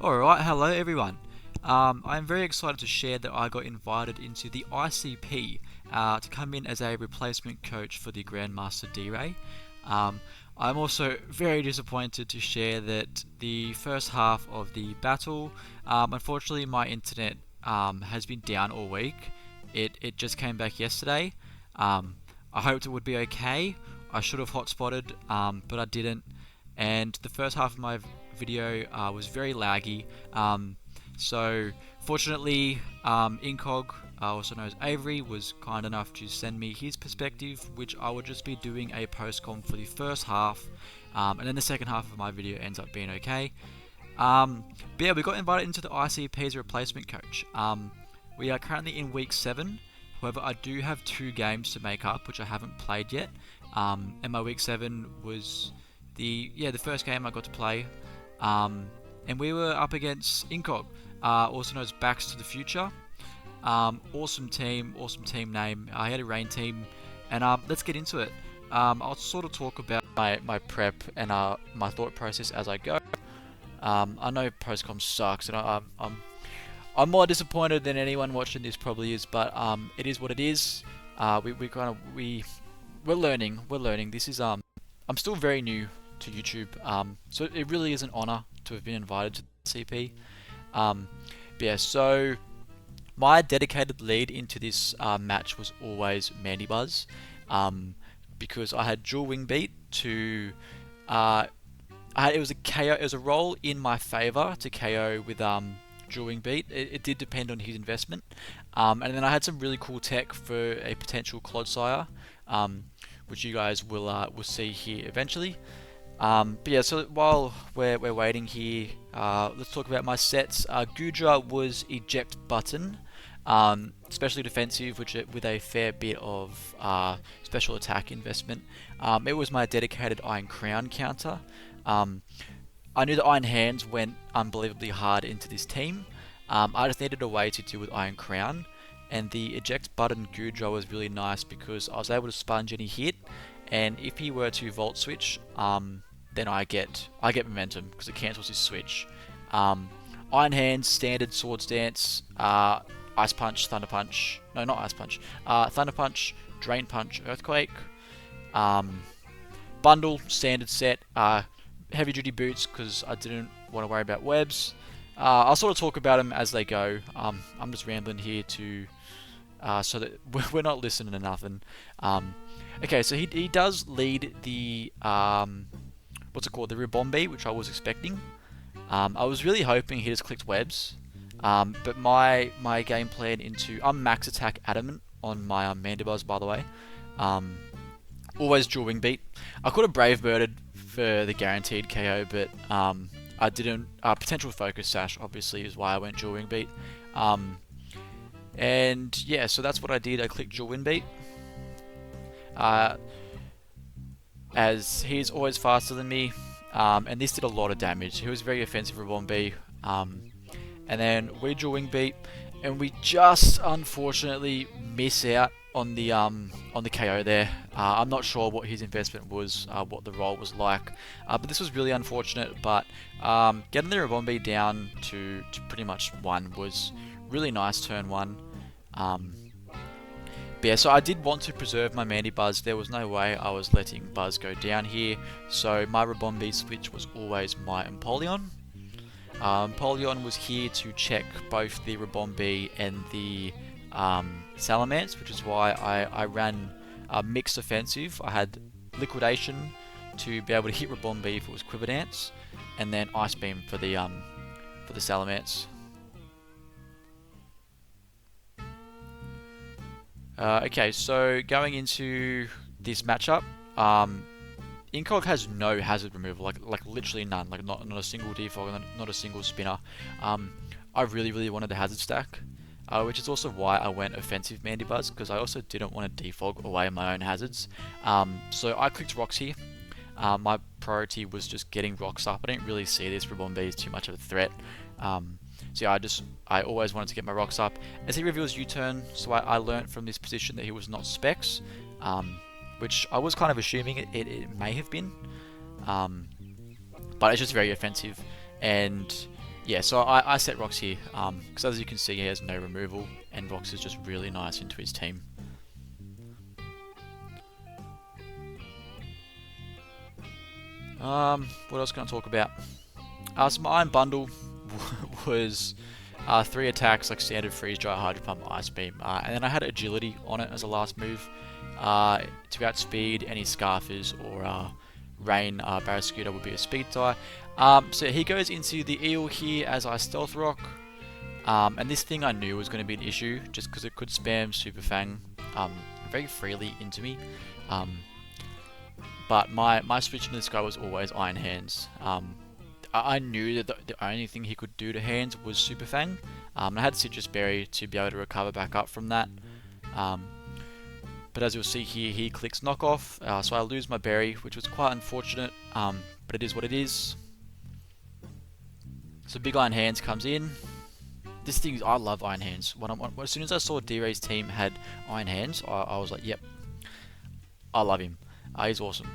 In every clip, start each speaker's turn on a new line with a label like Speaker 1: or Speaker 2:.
Speaker 1: Alright, hello everyone. I'm very excited to share that I got invited into the ICP to come in as a replacement coach for the Grandmaster D-Ray. I'm also very disappointed to share that the first half of the battle, unfortunately my internet has been down all week. It just came back yesterday. I hoped it would be okay. I should have hotspotted, but I didn't. And the first half of my video was very laggy. So fortunately, Incog, also known as Avery, was kind enough to send me his perspective, which I would just be doing a post-com for the first half, and then the second half of my video ends up being okay. But yeah, we got invited into the ICP as a replacement coach. We are currently in week 7. However, I do have 2 games to make up, which I haven't played yet. And my week 7 was the first game I got to play. And we were up against Incog, also known as Backs to the Future. Awesome team name. I had a rain team, and let's get into it. I'll sort of talk about my prep and my thought process as I go. I know postcom sucks, and I'm more disappointed than anyone watching this probably is, but it is what it is. We're learning. This is I'm still very new to YouTube, so it really is an honor to have been invited to the CP. But yeah, so my dedicated lead into this match was always Mandibuzz, because I had dual wing beat to it was a KO. It was a roll in my favor to KO with dual wing beat. It did depend on his investment, and then I had some really cool tech for a potential Clodsire, which you guys will see here eventually. But yeah, so while we're waiting here, let's talk about my sets. Gudra was eject button, especially defensive, with a fair bit of special attack investment. It was my dedicated Iron Crown counter. I knew the Iron Hands went unbelievably hard into this team. I just needed a way to deal with Iron Crown, and the eject button Gudra was really nice because I was able to sponge any hit, and if he were to volt switch, then I get momentum because it cancels his switch. Iron Hands, standard Swords Dance, Ice Punch, Thunder Punch. No, not Ice Punch. Thunder Punch, Drain Punch, Earthquake. Bundle, standard set. Heavy duty boots because I didn't want to worry about webs. I'll sort of talk about them as they go. I'm just rambling here to so that we're not listening to nothing. Okay, so he does lead the what's it called, the Ribombi, which I was expecting. I was really hoping he just clicked webs, but my game plan into I'm max attack adamant on my Mandibuzz, by the way. Always dual wing beat. I could have brave birded for the guaranteed KO, but I didn't. Potential focus sash obviously is why I went dual wing beat. And yeah, so that's what I did. I clicked dual wing beat. As he's always faster than me, and this did a lot of damage. He was very offensive for Bombi, and then we dual wing beat, and we just unfortunately miss out on the KO there. I'm not sure what his investment was, what the roll was like, but this was really unfortunate. But getting the Ribombi down to pretty much 1 was really nice turn 1. But yeah, so I did want to preserve my Mandibuzz. There was no way I was letting Buzz go down here. So my Ribombi switch was always my Empoleon. Empoleon was here to check both the Ribombi and the Salamence, which is why I ran mixed offensive. I had Liquidation to be able to hit Ribombi if it was Quiver Dance, and then Ice Beam for the Salamence. Okay, so going into this matchup, Incog has no hazard removal, like literally none, like not a single defog, not a single spinner. I really wanted the hazard stack, which is also why I went offensive Mandibuzz, because I also didn't want to defog away my own hazards. So I clicked rocks here. My priority was just getting rocks up. I didn't really see this Ribombi as too much of a threat. So yeah, I always wanted to get my rocks up. As he reveals U-turn, so I learnt from this position that he was not specs, which I was kind of assuming it may have been, but it's just very offensive. And yeah, so I set Rox here, because as you can see he has no removal, and Rox is just really nice into his team. What else can I talk about? So my iron bundle was 3 attacks like standard freeze, dry, hydro pump, ice beam, and then I had agility on it as a last move to outspeed any scarfers or rain. Barrascuda would be a speed tie. So he goes into the eel here as I stealth rock, and this thing I knew was going to be an issue just because it could spam Super Fang very freely into me. But my switch into this guy was always Iron Hands. I knew that the only thing he could do to hands was Super Fang. I had Citrus Berry to be able to recover back up from that. But as you'll see here, he clicks knockoff, so I lose my berry, which was quite unfortunate, but it is what it is. So Big Iron Hands comes in. This thing, I love Iron Hands. As soon as I saw D-Ray's team had Iron Hands, I was like, yep, I love him. He's awesome.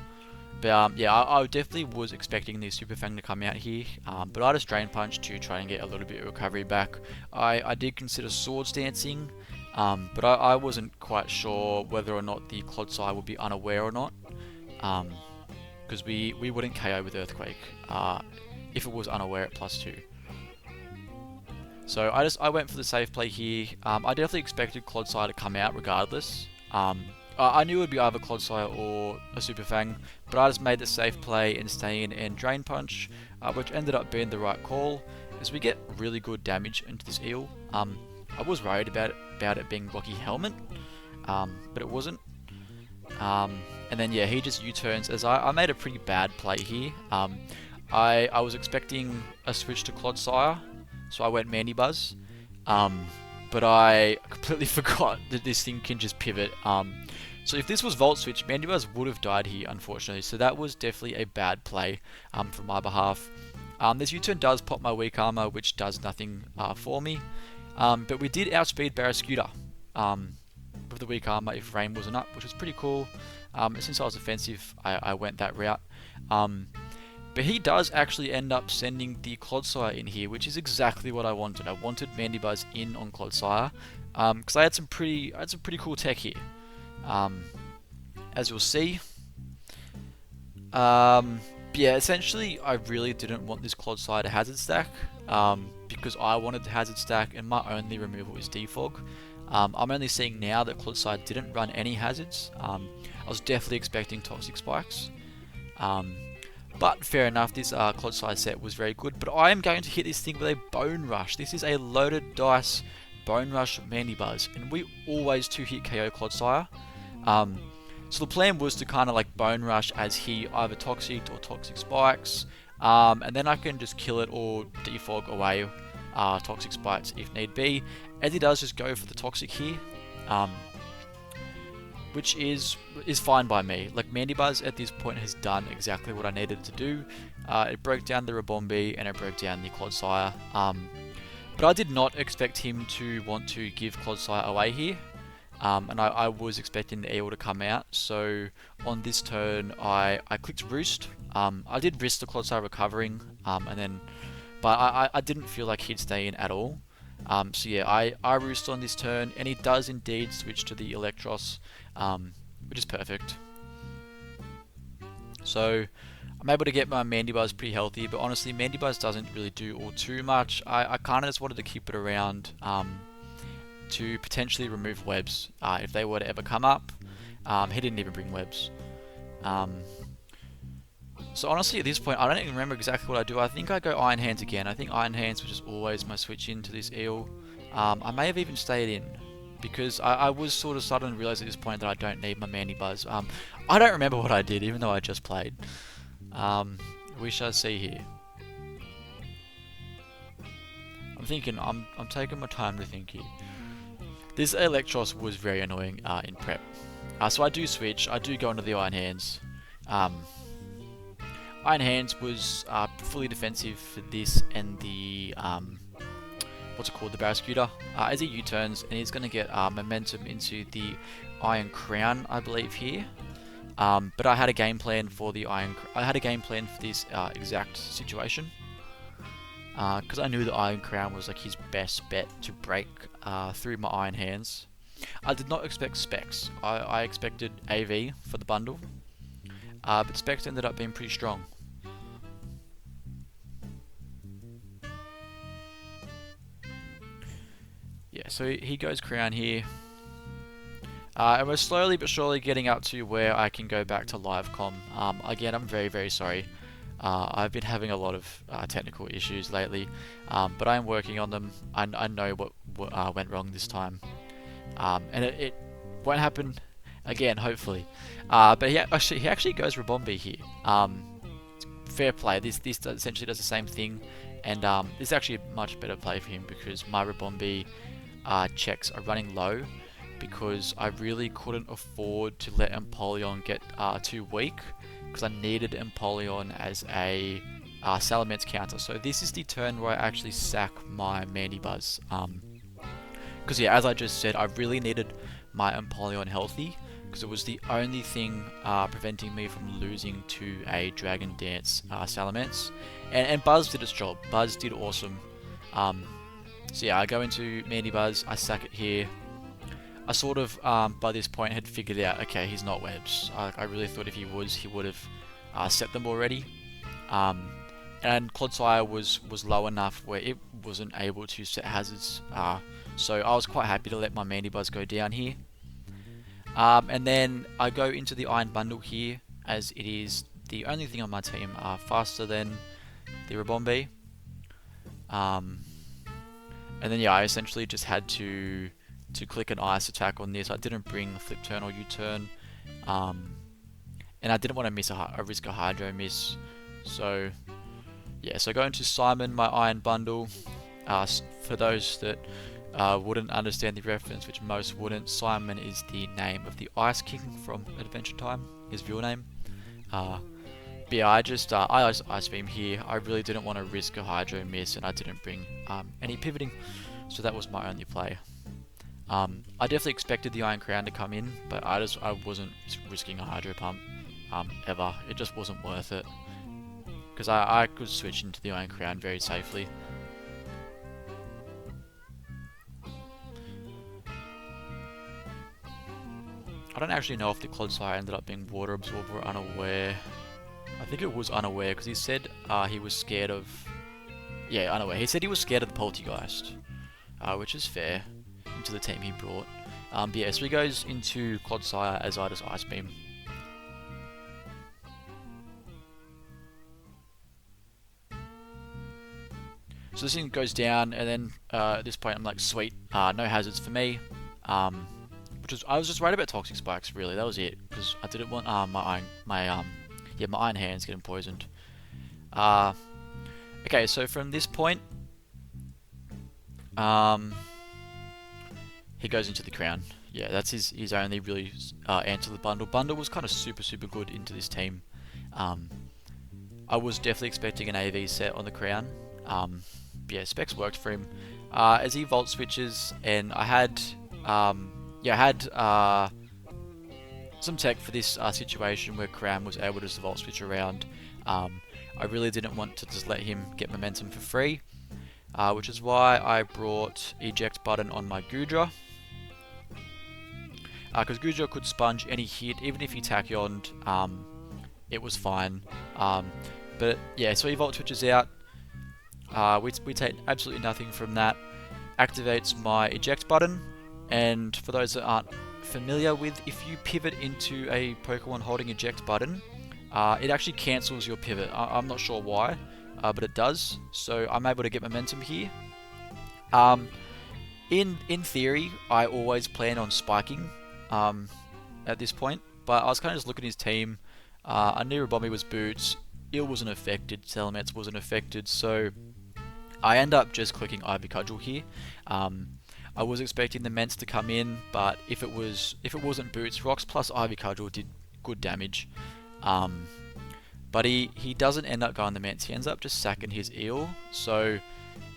Speaker 1: But yeah, I definitely was expecting the Super Fang to come out here, but I just Drain Punch to try and get a little bit of recovery back. I did consider Swords Dancing, but I wasn't quite sure whether or not the Clodsire would be unaware or not, because we wouldn't KO with Earthquake if it was unaware at +2. So I went for the safe play here. I definitely expected Clodsire to come out regardless. I knew it would be either Clodsire or a Super Fang, but I just made the safe play and stay in and Drain Punch, which ended up being the right call, as we get really good damage into this eel. I was worried about it being Rocky Helmet, but it wasn't. And then yeah, he just U-turns, as I made a pretty bad play here. I was expecting a switch to Clodsire, so I went Mandibuzz, but I completely forgot that this thing can just pivot. So if this was Volt Switch, Mandibuzz would have died here, unfortunately. So that was definitely a bad play from my behalf. This U-turn does pop my weak armor, which does nothing for me. But we did outspeed Barrascuda with the weak armor if Rain wasn't up, which was pretty cool. Since I was offensive, I went that route. But he does actually end up sending the Clodsire in here, which is exactly what I wanted. I wanted Mandibuzz in on Clodsire, because I had some pretty cool tech here. As you'll see. Yeah, essentially I really didn't want this Clodsire to hazard stack, because I wanted to hazard stack and my only removal is Defog. I'm only seeing now that Clodsire didn't run any hazards. I was definitely expecting Toxic Spikes. But fair enough, this Clodsire set was very good, but I am going to hit this thing with a Bone Rush. This is a loaded dice Bone Rush Mandibuzz, and we always 2-hit KO Clodsire. So the plan was to kind of like Bone Rush as he either Toxic or Toxic Spikes, and then I can just kill it or defog away Toxic Spikes if need be, as he does just go for the Toxic here, which is fine by me. Like, Mandibuzz at this point has done exactly what I needed to do. It broke down the Rabombi and it broke down the Clodsire, but I did not expect him to want to give Clodsire away here. And I was expecting the eel to come out, so on this turn I clicked Roost. I did risk the Clodsire recovering, but I didn't feel like he'd stay in at all. So yeah, I Roost on this turn, and he does indeed switch to the Electros, which is perfect. So I'm able to get my Mandibuzz pretty healthy, but honestly Mandibuzz doesn't really do all too much. I kind of just wanted to keep it around to potentially remove webs if they were to ever come up. He didn't even bring webs. So honestly at this point I don't even remember exactly what I do. I think I go Iron Hands again. I think Iron Hands was just always my switch into this eel. I may have even stayed in, because I was sort of starting to realize at this point that I don't need my Mandibuzz. I don't remember what I did, even though I just played. We shall see here. I'm taking my time to think here. This Electros was very annoying in prep. So I do switch, I do go into the Iron Hands. Iron Hands was fully defensive for this and the, what's it called, the Barrascuda. As he U-turns, and he's going to get momentum into the Iron Crown, I believe here. But I had a game plan for the I had a game plan for this exact situation. because I knew the Iron Crown was like his best bet to break through my Iron Hands. I did not expect Specs. I expected AV for the bundle, but Specs ended up being pretty strong. Yeah, so he goes Crown here. And we're slowly but surely getting up to where I can go back to live com. Again, I'm very, very sorry. I've been having a lot of technical issues lately, but I'm working on them. I know what went wrong this time, and it won't happen again, hopefully. But he actually goes Rabombi here. Fair play. This essentially does the same thing, and this is actually a much better play for him because my Rabombi checks are running low, because I really couldn't afford to let Empoleon get too weak, because I needed Empoleon as a Salamence counter. So this is the turn where I actually sack my Mandibuzz. Because yeah, as I just said, I really needed my Empoleon healthy, because it was the only thing preventing me from losing to a Dragon Dance Salamence. And Buzz did its job. Buzz did awesome. So yeah, I go into Mandibuzz, I sack it here. I sort of, by this point, had figured out, okay, he's not webs. I really thought if he would have set them already. And Clodsire was low enough where it wasn't able to set hazards. So I was quite happy to let my Mandibuzz go down here. And then I go into the Iron Bundle here, as it is the only thing on my team faster than the Rabombi. And then yeah, I essentially just had to click an ice attack on this. I didn't bring flip turn or U-turn, and I didn't want to miss risk a Hydro miss. So yeah, so going to Simon, my Iron Bundle. For those that wouldn't understand the reference, which most wouldn't, Simon is the name of the Ice King from Adventure Time, his real name. But yeah, I Ice Beam here. I really didn't want to risk a Hydro miss, and I didn't bring any pivoting, so that was my only play. I definitely expected the Iron Crown to come in, but I wasn't risking a Hydro Pump ever. It just wasn't worth it, because I could switch into the Iron Crown very safely. I don't actually know if the Clodsire ended up being Water Absorb or Unaware. I think it was Unaware, because he said he was scared of... Yeah, Unaware. He said he was scared of the Poltergeist, which is fair, into the team he brought. But yeah, so he goes into Clodsire as I just Ice Beam. So this thing goes down, and then at this point I'm like, sweet, no hazards for me. I was just right about Toxic Spikes, really. That was it, because I didn't want my Iron Hands getting poisoned. Okay, so from this point, he goes into the Crown. Yeah, that's his only really answer to the bundle. Bundle was kind of super good into this team. I was definitely expecting an AV set on the Crown. Yeah, Specs worked for him. As he Volt switches, and I had some tech for this situation where Crown was able to just Volt switch around. I really didn't want to just let him get momentum for free, which is why I brought Eject Button on my Goodra. Because Goodra could sponge any hit, even if he Tachyoned, it was fine. But yeah, so he Volt switches out. We take absolutely nothing from that. Activates my Eject Button, and for those that aren't familiar with, if you pivot into a Pokemon holding Eject Button, it actually cancels your pivot. I'm not sure why, but it does. So I'm able to get momentum here. In theory, I always plan on spiking at this point, but I was kind of just looking at his team. I knew Rabombi was Boots, Eel wasn't affected, Salamence wasn't affected, so I end up just clicking Ivy Cudgel here. I was expecting the Ments to come in, but if it wasn't Boots, Rocks plus Ivy Cudgel did good damage. But he doesn't end up going the Ments, he ends up just sacking his Eel, so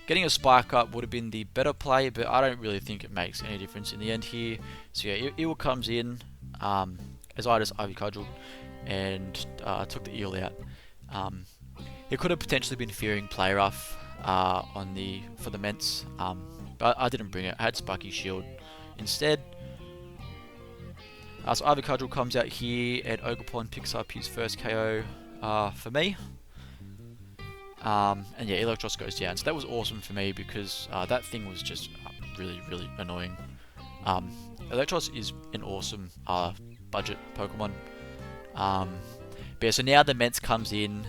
Speaker 1: getting a Spike up would have been the better play, but I don't really think it makes any difference in the end here. So yeah, Eel comes in, as I just Ivy Cudgel and took the Eel out. It could have potentially been fearing Play Rough, for the Ments, but I didn't bring it. I had Sparky Shield instead. So Ivy Cudgel comes out here, and Ogerpon picks up his first KO for me. And yeah, Electros goes down. So that was awesome for me because that thing was just really, really annoying. Electros is an awesome budget Pokemon. But yeah, so now the Ments comes in,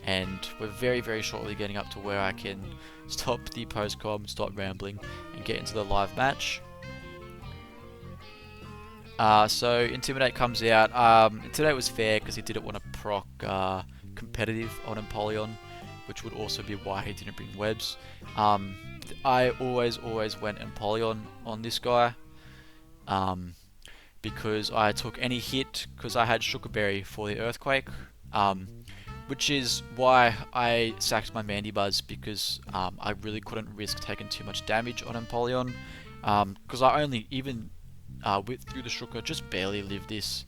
Speaker 1: and we're very, very shortly getting up to where I can stop the post-com, stop rambling, and get into the live match. So Intimidate comes out. Intimidate was fair because he didn't want to proc competitive on Empoleon, which would also be why he didn't bring webs. I always went Empoleon on this guy, because I took any hit because I had Sugar Berry for the Earthquake, which is why I sacked my Mandibuzz, because I really couldn't risk taking too much damage on Empoleon, because I only through the Shooker just barely lived this.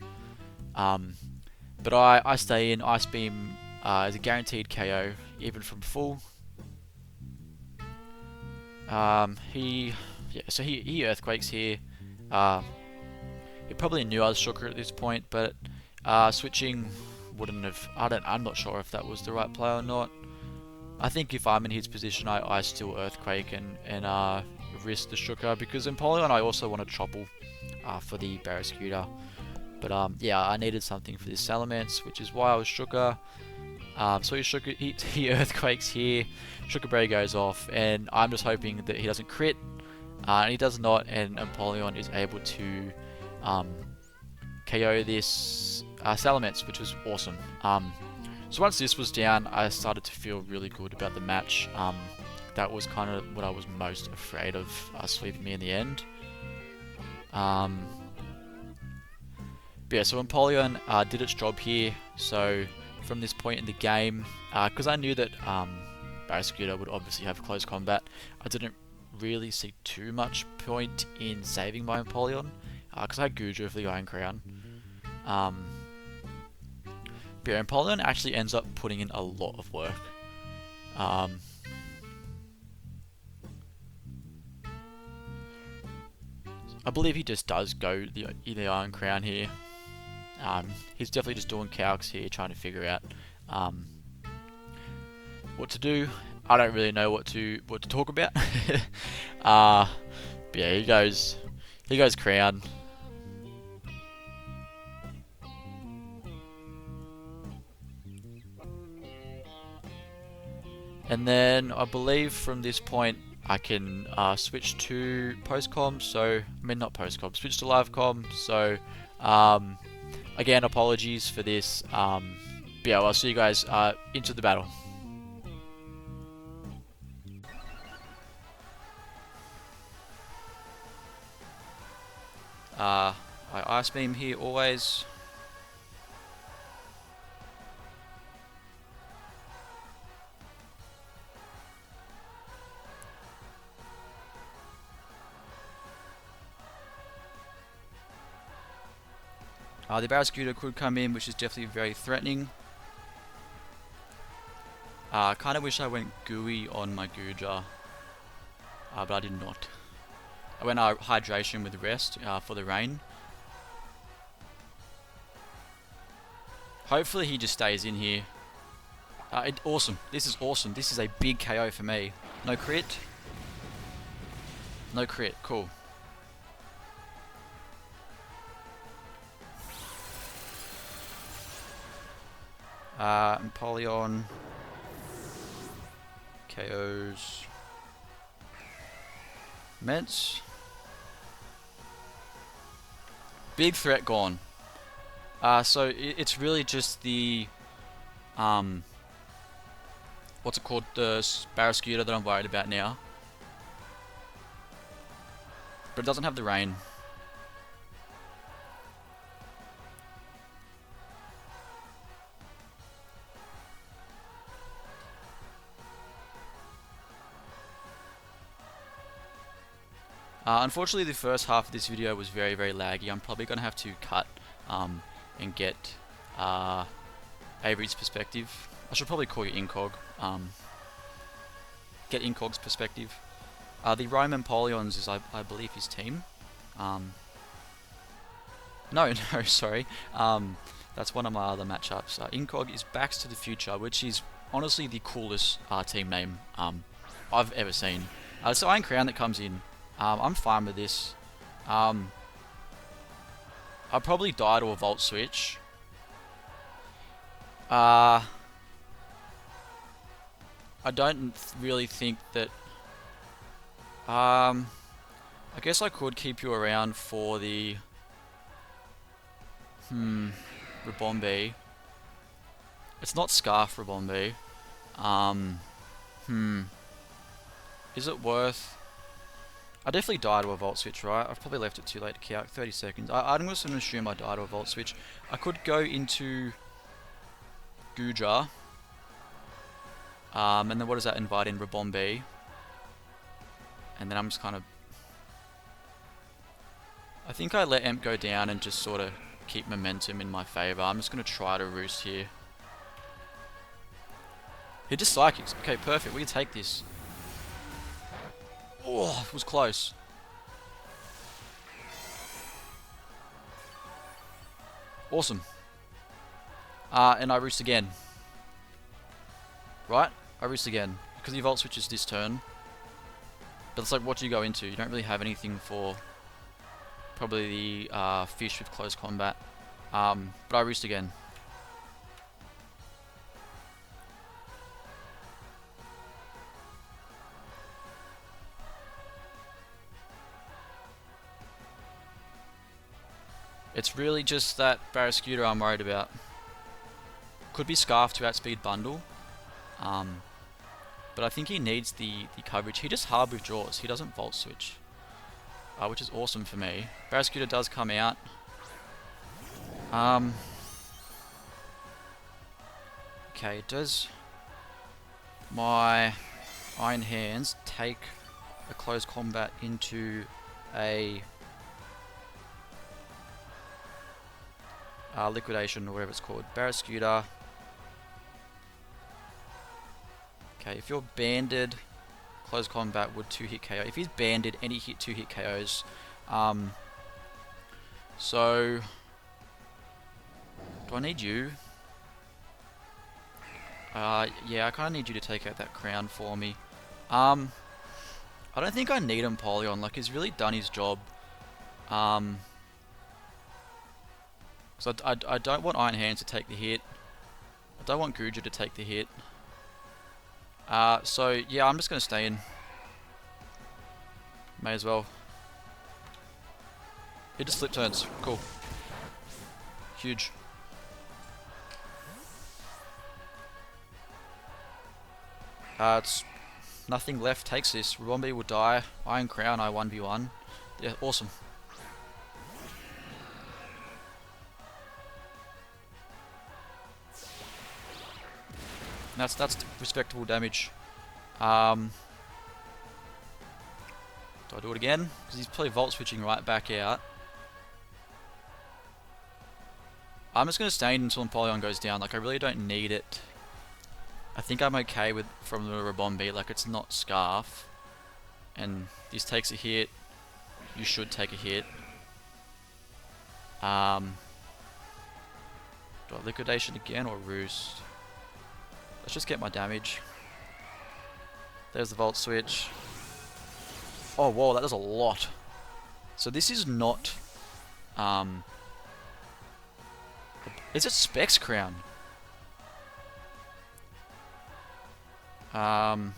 Speaker 1: But I stay in. Ice Beam is a guaranteed KO even from full. He Earthquakes here. He probably knew I was Shooker at this point, but switching wouldn't have. I'm not sure if that was the right play or not. I think if I'm in his position, I still Earthquake and risk the Shooker, because Empoleon I also want to Topple for the Barrascuda. But yeah, I needed something for this Salamence, which is why I was Shooker. So he Earthquakes here, Sugar Berry goes off, and I'm just hoping that he doesn't crit, and he does not, and Empoleon is able to KO this Salamence, which was awesome. So once this was down, I started to feel really good about the match. That was kind of what I was most afraid of sweeping me in the end. But yeah, so Empoleon did its job here. So from this point in the game, because I knew that Barrascuda would obviously have close combat, I didn't really see too much point in saving my Empoleon, because I had Goodra for the Iron Crown. But yeah, Empoleon actually ends up putting in a lot of work. I believe he just does go the Iron Crown here. He's definitely just doing calcs here, trying to figure out what to do. I don't really know what to talk about. But yeah, he goes Crown. And then I believe from this point I can switch to postcom. So I mean, not postcom, switch to livecom. So again, apologies for this. But yeah, I'll see you guys into the battle. I Ice Beam here always. The Barrascuda could come in, which is definitely very threatening. Kind of wish I went Gooey on my Goodra, but I did not. I went Hydration with Rest for the rain. Hopefully he just stays in here. Awesome. This is awesome. This is a big KO for me. No crit. No crit. Cool. Empoleon KOs Ments. Big threat gone. So it's really just the what's it called, the Barrascuda that I'm worried about now. But it doesn't have the rain. Unfortunately, the first half of this video was very, very laggy. I'm probably going to have to cut and get Avery's perspective. I should probably call you Incog. get Incog's perspective. The Roman Polions is, I believe, his team. No, sorry. That's one of my other matchups. Incog is Backs to the Future, which is honestly the coolest team name I've ever seen. So Iron Crown that comes in. I'm fine with this. I'll probably die to a Volt Switch. I don't really think that... I guess I could keep you around for the... Rebombi. It's not Scarf Rebombi. Is it worth... I definitely die to a Volt Switch, right? I've probably left it too late to calc. 30 seconds. I'm just going to assume I die to a Volt Switch. I could go into Guja. And then what does that invite in? Rebombi. And then I'm just kind of... I think I let Emp go down and just sort of keep momentum in my favour. I'm just going to try to Roost here. He just Psychics. Okay, perfect. We can take this. Oh, it was close. Awesome. And I Roost again. Right? I Roost again. Because he Volt Switches this turn. But it's like, what do you go into? You don't really have anything for... probably the fish with close combat. But I Roost again. It's really just that Barrascuda I'm worried about. Could be Scarf to outspeed Bundle. But I think he needs the coverage. He just hard withdraws. He doesn't Volt Switch. Which is awesome for me. Barrascuda does come out. Okay, does my Iron Hands take a close combat into a liquidation or whatever it's called? Barrascuda. Okay, if you're banded, close combat would 2-hit KO. If he's banded, any hit 2-hit KOs. So, do I need you? Yeah, I kind of need you to take out that crown for me. I don't think I need Empoleon. Like, he's really done his job. So I don't want Iron Hands to take the hit. I don't want Guja to take the hit. So yeah, I'm just going to stay in. May as well. It just slip turns. Cool. Huge. It's nothing left takes this. Rebombi will die. Iron Crown, I 1v1. Yeah, awesome. That's respectable damage. Do I do it again? Because he's probably Volt Switching right back out. I'm just going to stay in until Empoleon goes down. Like, I really don't need it. I think I'm okay with from the Rebombi. Like, it's not Scarf. And this takes a hit. You should take a hit. Do I Liquidation again or Roost? Let's just get my damage. There's the Volt Switch. Oh, whoa, that does a lot. So this is not... is it Specs Crown? Iron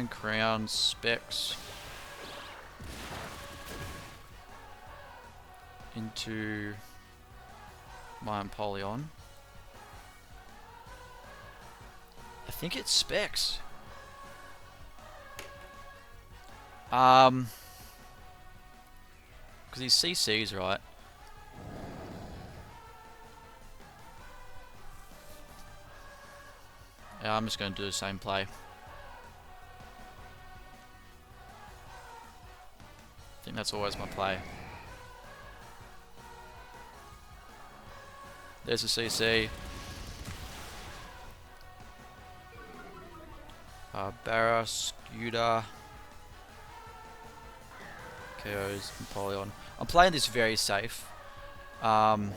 Speaker 1: Crown, Specs. Into... my Empoleon. I think it's Specs. Because he's CCs, right? Yeah, I'm just going to do the same play. I think that's always my play. There's a CC. Barra, Scooter, KOs, Napoleon. I'm playing this very safe. I'm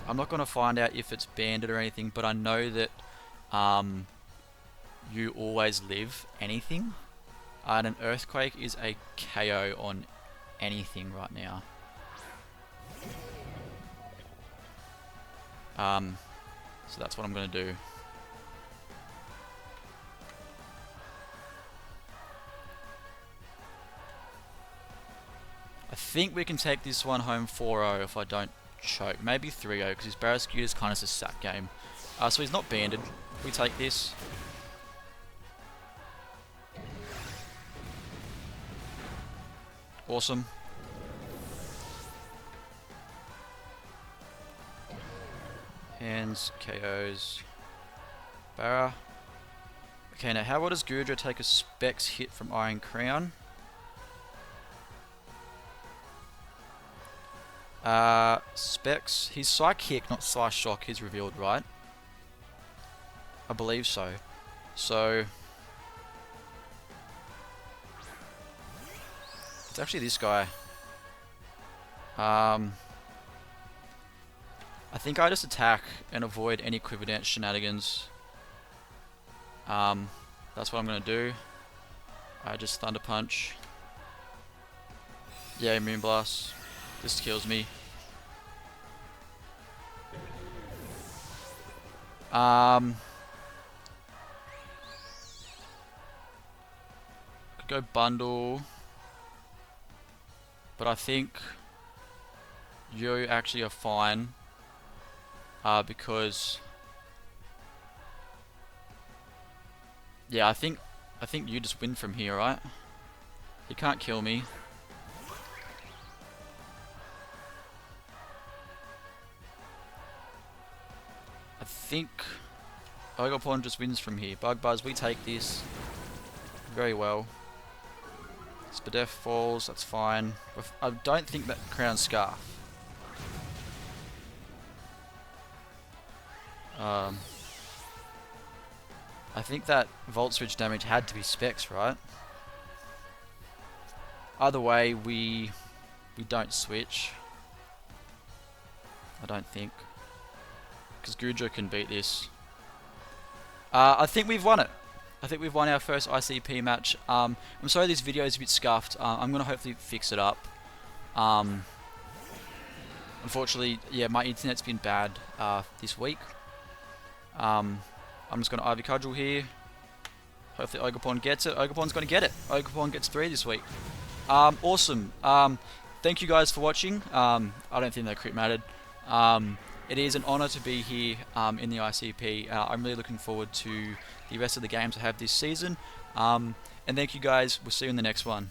Speaker 1: not going to find out if it's banded or anything, but I know that you always live anything. And an Earthquake is a KO on anything right now. So that's what I'm going to do. I think we can take this one home 4-0 if I don't choke. Maybe 3-0 because his Barrascuda is kind of just a sack game. So he's not banded. We take this. Awesome. Hands, KOs, Barra. Okay, now how well does Gudra take a Specs hit from Iron Crown? Specs, his Psych Kick, not Psy Shock, is revealed, right? I believe so. So it's actually this guy. I think I just attack and avoid any Quiver shenanigans. That's what I'm gonna do. I just Thunder Punch. Yeah, Moonblast. This kills me. Could go Bundle, but I think you actually are fine. Because yeah, I think you just win from here, right? He can't kill me. I think Ogerpon just wins from here. Buzz, we take this very well. Spadef falls, that's fine. I don't think that Crown Scarf. I think that Volt Switch damage had to be Specs, right? Either way, we don't switch. I don't think. Because Gudra can beat this. I think we've won it. I think we've won our first ICP match. I'm sorry this video is a bit scuffed. I'm going to hopefully fix it up. Unfortunately, yeah, my internet's been bad this week. I'm just going to Ivy Cudgel here. Hopefully Ogerpon gets it. Ogerpon's going to get it. Ogerpon gets 3 this week. Awesome. Thank you guys for watching. I don't think that crit mattered. It is an honour to be here in the ICP. I'm really looking forward to the rest of the games I have this season. And thank you guys. We'll see you in the next one.